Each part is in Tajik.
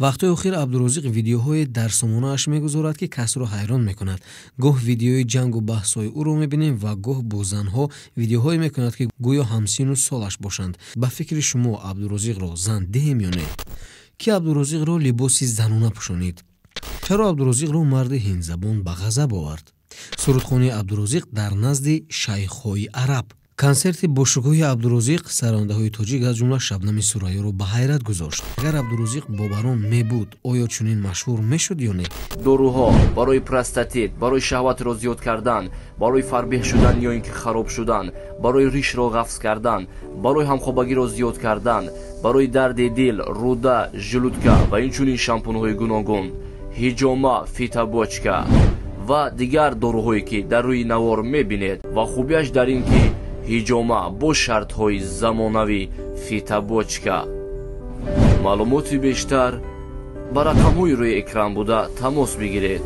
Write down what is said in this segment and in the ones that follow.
вақтҳои охир абдурозиқ видеоҳои дарсомонааш мегузорад ки касро ҳайрон мекунад. гоҳ видеои ҷангу баҳсҳои ӯро мебинем ва гоҳ бо занҳо видеоҳое мекунад ки гӯё ҳамсину солаш бошанд. ба фикри шумо абдурозиқро зан диҳем ё не? ки абдурозиқро либоси занона пӯшонид? чаро абдурозиқро марди ҳиндзабон ба ғазаб овард? сурудхони абдурозиқ дар назди шайхҳои араб. консерти бошукӯҳи абдурозиқ сарондаҳои тоҷик аз ҷумла шабнами сурайёро ба ҳайрат гузошт. агар абдурозиқ бо барон мебуд оё чунин машҳур мешуд ё не? доруҳо барои простатит, барои шаҳватро зиёд кардан, барои фарбеҳ шудан ё ин ки хароб шудан, барои ришро ғафз кардан, барои ҳамхобагиро зиёд кардан, барои дарди дил, рӯда, жилудка ва инчунин шампунҳои гуногун, ҳиҷома, фитабочка ва дигар доруҳое ки дар рӯи навор мебинед ва хубияш дар ин ки ҳиҷома бо шартҳои замонавӣ фитабочка. маълумоти бештар ба рақамҳои рӯи экран буда тамос бигиред.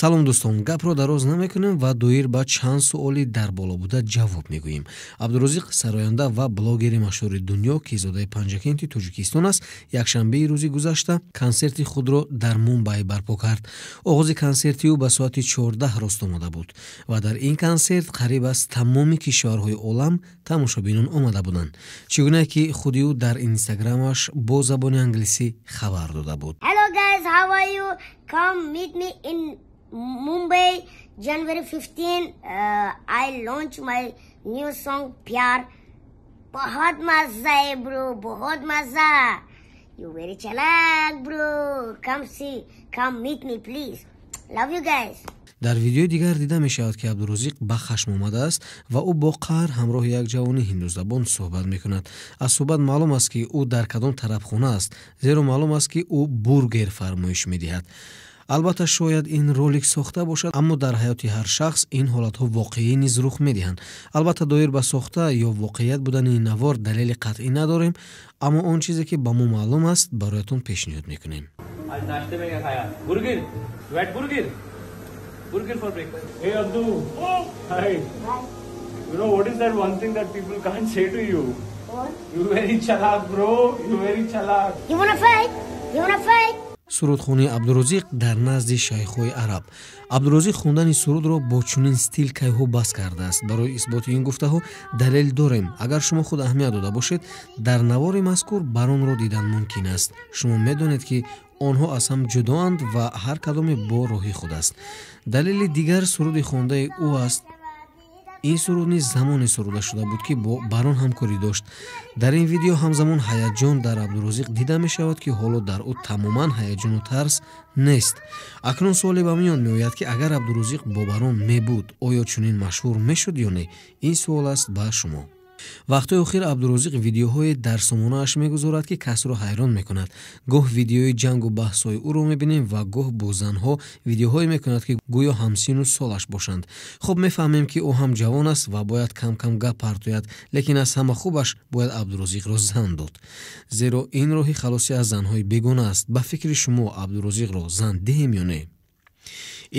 салом дӯстон, гапро дароз намекунем ва доир ба чанд суоли дар боло буда ҷавоб мегӯем. абдурозиқ сароянда ва блогери машҳури дунё ки зодаи Панҷакенти Тоҷикистон аст, якшанбеи рӯзи гузашта консерти худро дар Мумбай барпо кард. оғози консерти ӯ ба соати 14 рост омада буд ва дар ин консерт қариб аз тамоми кишварҳои олам тамошобинон омада буданд. чӣ гуна ки худи ӯ дар инстаграмаш бо забони англисӣ хабар дода буд. Hello guys, how are you? Come meet me in Mumbai, January 15. I launch my new song Pyar. बहुत मजा है bro, बहुत मजा. You very chalak bro. Come see, come meet me please. Love you guys. дар видеои дигар дида мешавад ки абдурозиқ ба хашм омадааст ва ӯ бо қаҳр ҳамроҳи як ҷавони ҳиндузабон суҳбат мекунад. аз суҳбат маълум аст ки ӯ дар кадом тарабхона аст, зеро маълум аст ки ӯ бургер фармоиш медиҳад. албатта шояд ин ролик сохта бошад, аммо дар ҳаёти ҳар шахс ин ҳолатҳо воқеӣ низ рух медиҳанд. албатта доир ба сохта ё воқеият будани ин навор далели қатъӣ надорем, аммо он чизе ки ба мо маълум аст бароятон пешниҳод мекунем. Burger for breakfast. Hey Abdu. Oh. Hi. You know what is that one thing that people can't say to you? What? You very chalak bro. You very chalak. You wanna fight? You wanna fight? сурудхони абдурозиқ дар назди шайхҳои араб. абдурозиқ хундани сурудро бо чунин стил кайҳо бас кардааст. барои исботи ин гуфтаҳо далел дорем. агар шумо худ аҳамият дода бошед, дар навори мазкур баронро дидан мумкин аст. шумо медонед ки онҳо аз ҳам ҷудоанд ва ҳар кадоме бо роҳи худ аст. далели дигар суруди хондаи ӯ аст. ин суруд низ замоне суруда шуда буд ки бо барон ҳамкорӣ дошт. дар ин видео ҳамзамон ҳаяҷон дар абдурозиқ дида мешавад ки ҳоло дар ӯ тамоман ҳаяҷону тарс нест. акнун суоле ба миён меояд ки агар абдурозиқ бо барон мебуд оё чунин машҳур мешуд ё не? ин суол аст ба шумо. вақтҳои охир абдурозиқ видеоҳои дарсомонааш мегузорад ки касро ҳайрон мекунад. гоҳ видеои ҷангу баҳсҳои ӯро мебинем ва гоҳ бо занҳо видеоҳое мекунад ки гӯё ҳамсину солаш бошанд. хуб мефаҳмем ки ӯ ҳам ҷавон аст ва бояд кам кам гап партояд, лекин аз ҳама хубаш бояд абдурозиқро зан дод, зеро ин роҳи халосӣ аз занҳои бегона аст. ба фикри шумо абдурозиқро зан диҳем ё не?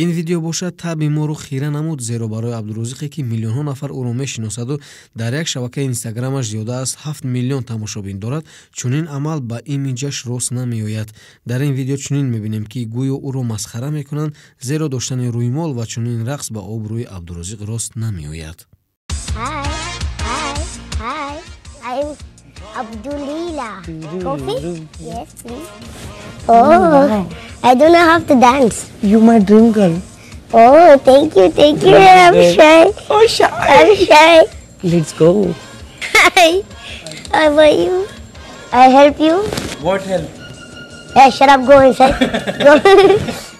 ин видео бошад таби моро хира намуд, зеро барои абдурозиқе ки миллионҳо нафар ӯро мешиносаду дар як шабакаи инстаграмаш зиёда аз 7 миллион тамошобин дорад, чунин амал ба имиҷаш рост намеояд. дар ин видео чунин мебинем ки гӯё ӯро масхара мекунанд, зеро доштани рӯймол ва чунин рақс ба обрӯи абдурозиқ рост намеояд. Hi. Abdulila. Coffee? Yes, please. Oh, I don't know how to dance. You my dream girl. Oh, thank you. I'm shy. Oh, shy. I'm shy. Let's go. Hi. How are you? I help you? What help? Hey, shut up. Go inside. Go.